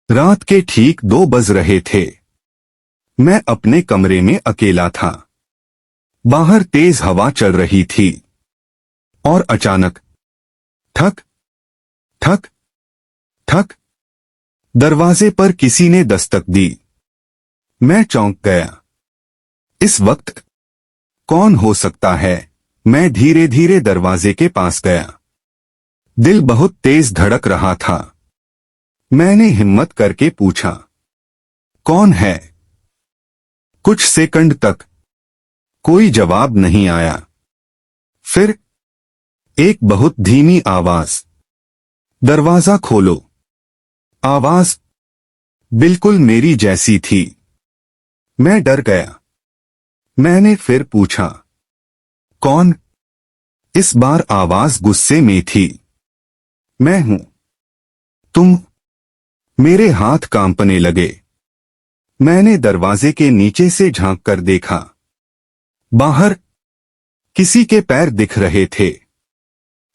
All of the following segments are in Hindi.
रात के ठीक 2 बज रहे थे। मैं अपने कमरे में अकेला था। बाहर तेज हवा चल रही थी और अचानक ठक ठक ठक दरवाजे पर किसी ने दस्तक दी। मैं चौंक गया। इस वक्त कौन हो सकता है? मैं धीरे धीरे दरवाजे के पास गया। दिल बहुत तेज धड़क रहा था। मैंने हिम्मत करके पूछा, कौन है? कुछ सेकंड तक कोई जवाब नहीं आया। फिर एक बहुत धीमी आवाज, दरवाजा खोलो। आवाज बिल्कुल मेरी जैसी थी। मैं डर गया। मैंने फिर पूछा, कौन? इस बार आवाज गुस्से में थी। मैं हूं। तुम? मेरे हाथ कांपने लगे। मैंने दरवाजे के नीचे से झांक कर देखा। बाहर किसी के पैर दिख रहे थे,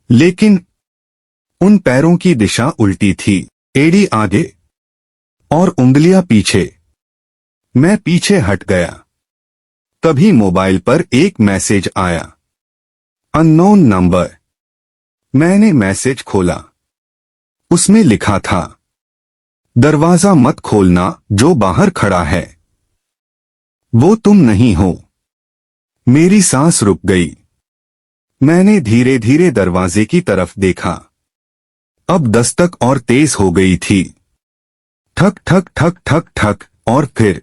लेकिन उन पैरों की दिशा उल्टी थी। एड़ी आगे और उंगलियां पीछे। मैं पीछे हट गया। तभी मोबाइल पर एक मैसेज आया, अननोन नंबर। मैंने मैसेज खोला। उसमें लिखा था, दरवाजा मत खोलना, जो बाहर खड़ा है वो तुम नहीं हो। मेरी सांस रुक गई। मैंने धीरे धीरे दरवाजे की तरफ देखा। अब दस्तक और तेज हो गई थी। ठक ठक ठक ठक ठक, और फिर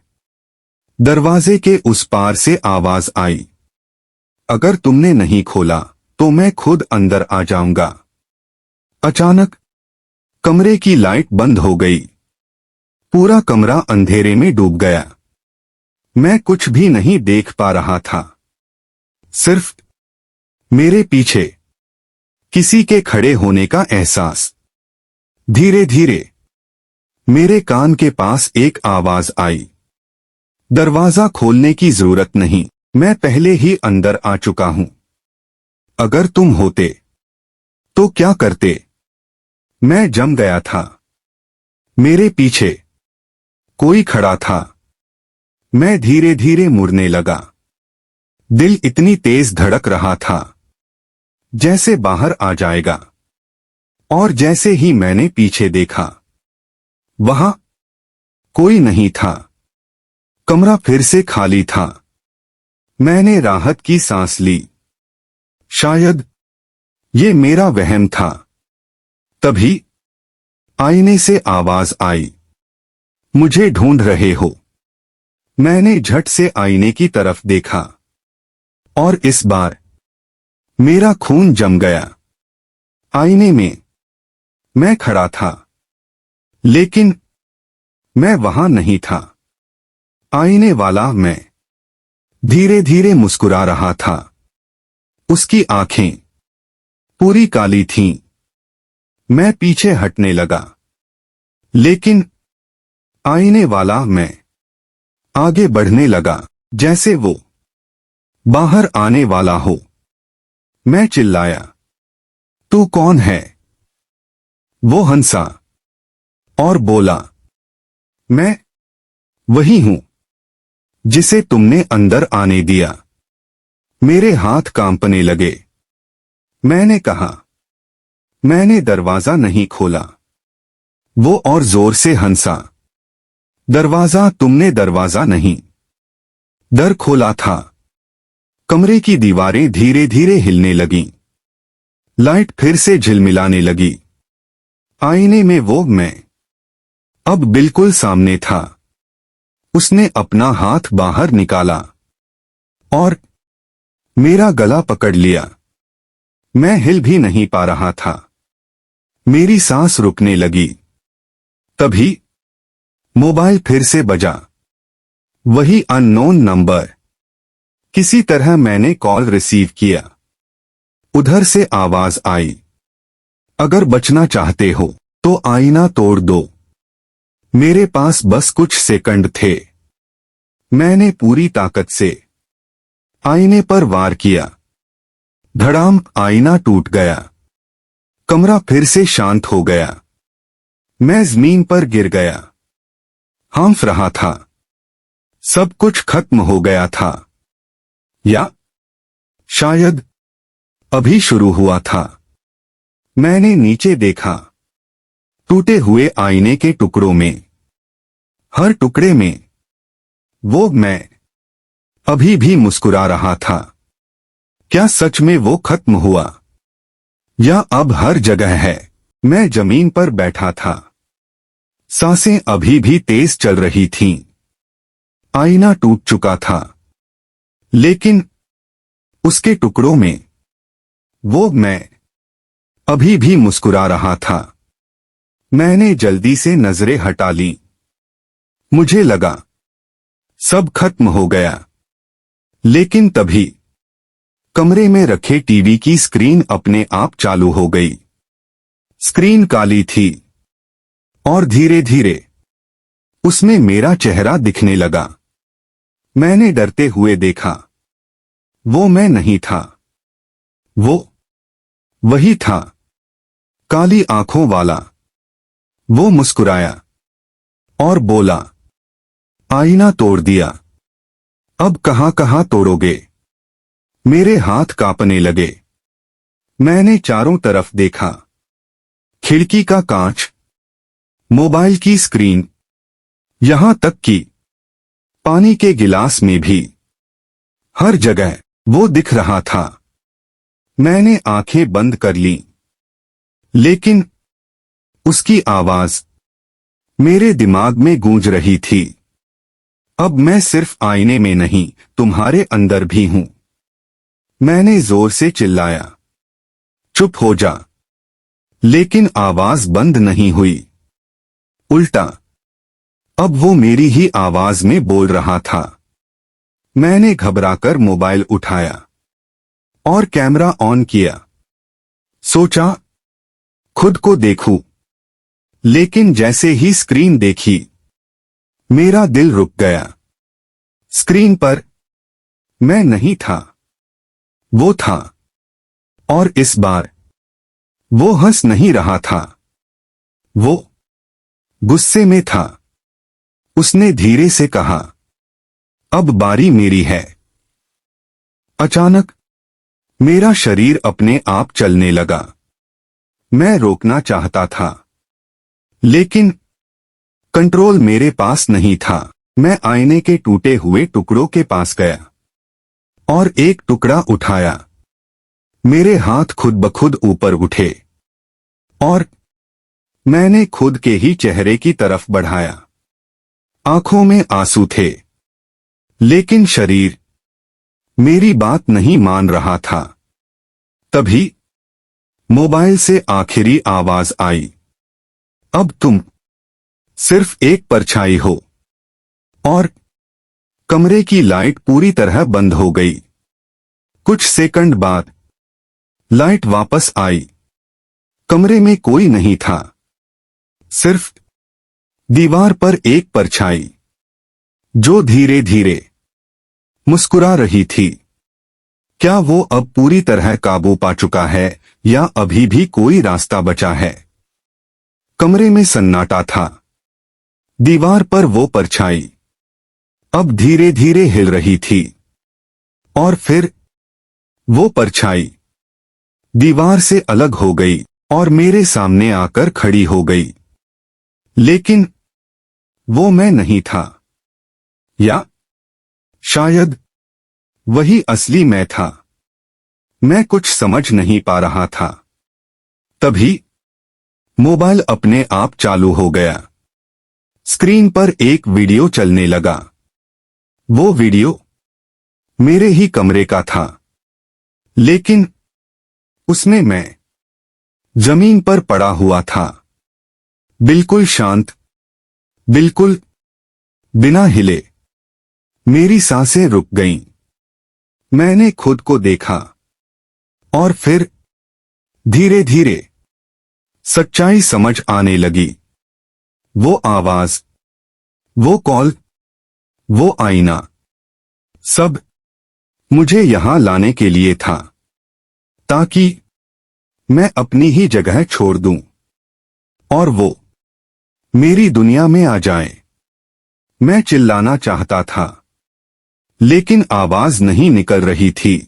दरवाजे के उस पार से आवाज आई, अगर तुमने नहीं खोला तो मैं खुद अंदर आ जाऊंगा। अचानक कमरे की लाइट बंद हो गई। पूरा कमरा अंधेरे में डूब गया। मैं कुछ भी नहीं देख पा रहा था। सिर्फ मेरे पीछे किसी के खड़े होने का एहसास। धीरे धीरे मेरे कान के पास एक आवाज आई, दरवाजा खोलने की जरूरत नहीं, मैं पहले ही अंदर आ चुका हूं। अगर तुम होते तो क्या करते? मैं जम गया था। मेरे पीछे कोई खड़ा था। मैं धीरे धीरे मुड़ने लगा। दिल इतनी तेज धड़क रहा था जैसे बाहर आ जाएगा। और जैसे ही मैंने पीछे देखा, वहां कोई नहीं था। कमरा फिर से खाली था। मैंने राहत की सांस ली। शायद ये मेरा वहम था। तभी आईने से आवाज आई, मुझे ढूंढ रहे हो? मैंने झट से आईने की तरफ देखा और इस बार मेरा खून जम गया। आईने में मैं खड़ा था, लेकिन मैं वहां नहीं था। आईने वाला मैं धीरे धीरे मुस्कुरा रहा था। उसकी आंखें पूरी काली थीं। मैं पीछे हटने लगा, लेकिन आईने वाला मैं आगे बढ़ने लगा, जैसे वो बाहर आने वाला हो। मैं चिल्लाया, तू कौन है? वो हंसा और बोला, मैं वही हूं जिसे तुमने अंदर आने दिया। मेरे हाथ कांपने लगे। मैंने कहा, मैंने दरवाजा नहीं खोला। वो और जोर से हंसा, दरवाजा तुमने दरवाजा नहीं, दर खोला था। कमरे की दीवारें धीरे धीरे हिलने लगीं। लाइट फिर से झिलमिलाने लगी। आईने में वो मैं अब बिल्कुल सामने था। उसने अपना हाथ बाहर निकाला और मेरा गला पकड़ लिया। मैं हिल भी नहीं पा रहा था। मेरी सांस रुकने लगी। तभी मोबाइल फिर से बजा। वही अननोन नंबर। किसी तरह मैंने कॉल रिसीव किया। उधर से आवाज आई, अगर बचना चाहते हो तो आईना तोड़ दो। मेरे पास बस कुछ सेकंड थे। मैंने पूरी ताकत से आईने पर वार किया। धड़ाम, आईना टूट गया। कमरा फिर से शांत हो गया। मैं जमीन पर गिर गया। हाँफ रहा था। सब कुछ खत्म हो गया था, या शायद अभी शुरू हुआ था। मैंने नीचे देखा, टूटे हुए आईने के टुकड़ों में, हर टुकड़े में वो मैं अभी भी मुस्कुरा रहा था। क्या सच में वो खत्म हुआ, या अब हर जगह है? मैं जमीन पर बैठा था, सांसें अभी भी तेज चल रही थीं। आईना टूट चुका था, लेकिन उसके टुकड़ों में वो मैं अभी भी मुस्कुरा रहा था। मैंने जल्दी से नजरें हटा ली। मुझे लगा सब खत्म हो गया, लेकिन तभी कमरे में रखे टीवी की स्क्रीन अपने आप चालू हो गई। स्क्रीन काली थी और धीरे धीरे उसमें मेरा चेहरा दिखने लगा। मैंने डरते हुए देखा, वो मैं नहीं था, वो वही था, काली आंखों वाला। वो मुस्कुराया और बोला, आईना तोड़ दिया, अब कहां कहां तोड़ोगे? मेरे हाथ कांपने लगे। मैंने चारों तरफ देखा, खिड़की का कांच, मोबाइल की स्क्रीन, यहां तक कि पानी के गिलास में भी, हर जगह वो दिख रहा था। मैंने आंखें बंद कर लीं, लेकिन उसकी आवाज मेरे दिमाग में गूंज रही थी। अब मैं सिर्फ आईने में नहीं, तुम्हारे अंदर भी हूं। मैंने जोर से चिल्लाया, चुप हो जा, लेकिन आवाज बंद नहीं हुई। उल्टा, अब वो मेरी ही आवाज में बोल रहा था। मैंने घबराकर मोबाइल उठाया और कैमरा ऑन किया। सोचा खुद को देखूं, लेकिन जैसे ही स्क्रीन देखी, मेरा दिल रुक गया। स्क्रीन पर मैं नहीं था, वो था। और इस बार वो हंस नहीं रहा था, वो गुस्से में था। उसने धीरे से कहा, अब बारी मेरी है। अचानक मेरा शरीर अपने आप चलने लगा। मैं रोकना चाहता था, लेकिन कंट्रोल मेरे पास नहीं था। मैं आईने के टूटे हुए टुकड़ों के पास गया और एक टुकड़ा उठाया। मेरे हाथ खुद ब खुद ऊपर उठे और मैंने खुद के ही चेहरे की तरफ बढ़ाया। आंखों में आंसू थे, लेकिन शरीर मेरी बात नहीं मान रहा था। तभी मोबाइल से आखिरी आवाज आई, अब तुम सिर्फ एक परछाई हो। और कमरे की लाइट पूरी तरह बंद हो गई। कुछ सेकंड बाद लाइट वापस आई। कमरे में कोई नहीं था, सिर्फ दीवार पर एक परछाई, जो धीरे धीरे मुस्कुरा रही थी। क्या वो अब पूरी तरह काबू पा चुका है, या अभी भी कोई रास्ता बचा है? कमरे में सन्नाटा था। दीवार पर वो परछाई अब धीरे धीरे हिल रही थी, और फिर वो परछाई दीवार से अलग हो गई और मेरे सामने आकर खड़ी हो गई। लेकिन वो मैं नहीं था, या शायद वही असली मैं था। मैं कुछ समझ नहीं पा रहा था। तभी मोबाइल अपने आप चालू हो गया। स्क्रीन पर एक वीडियो चलने लगा। वो वीडियो मेरे ही कमरे का था, लेकिन उसमें मैं जमीन पर पड़ा हुआ था, बिल्कुल शांत, बिल्कुल बिना हिले। मेरी सांसें रुक गईं। मैंने खुद को देखा, और फिर धीरे धीरे सच्चाई समझ आने लगी। वो आवाज, वो कॉल, वो आईना, सब मुझे यहां लाने के लिए था, ताकि मैं अपनी ही जगह छोड़ दूं और वो मेरी दुनिया में आ जाए। मैं चिल्लाना चाहता था, लेकिन आवाज नहीं निकल रही थी।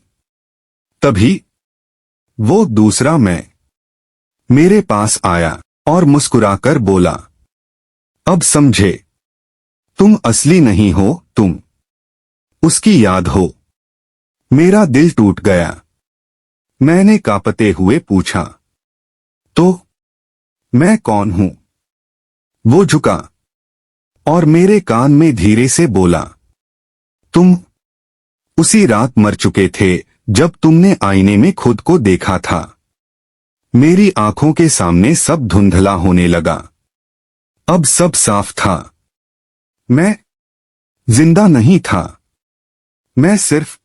तभी वो दूसरा मैं मेरे पास आया और मुस्कुराकर बोला, अब समझे, तुम असली नहीं हो, तुम उसकी याद हो। मेरा दिल टूट गया। मैंने कांपते हुए पूछा, तो मैं कौन हूं? वो झुका और मेरे कान में धीरे से बोला, तुम उसी रात मर चुके थे जब तुमने आईने में खुद को देखा था। मेरी आंखों के सामने सब धुंधला होने लगा। अब सब साफ था। मैं जिंदा नहीं था। मैं सिर्फ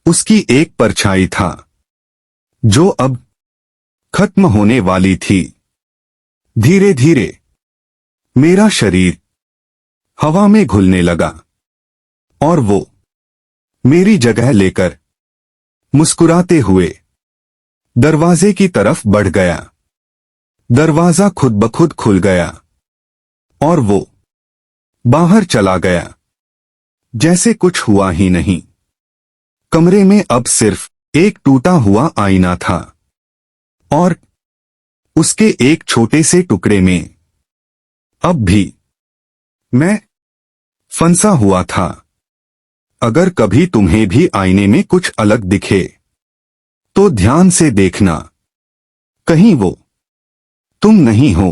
उसकी एक परछाई था, जो अब खत्म होने वाली थी। धीरे धीरे मेरा शरीर हवा में घुलने लगा और वो मेरी जगह लेकर मुस्कुराते हुए दरवाजे की तरफ बढ़ गया। दरवाजा खुद ब खुद खुल गया और वो बाहर चला गया, जैसे कुछ हुआ ही नहीं। कमरे में अब सिर्फ एक टूटा हुआ आईना था और उसके एक छोटे से टुकड़े में अब भी मैं फंसा हुआ था। अगर कभी तुम्हें भी आईने में कुछ अलग दिखे, तो ध्यान से देखना, कहीं वो तुम नहीं हो।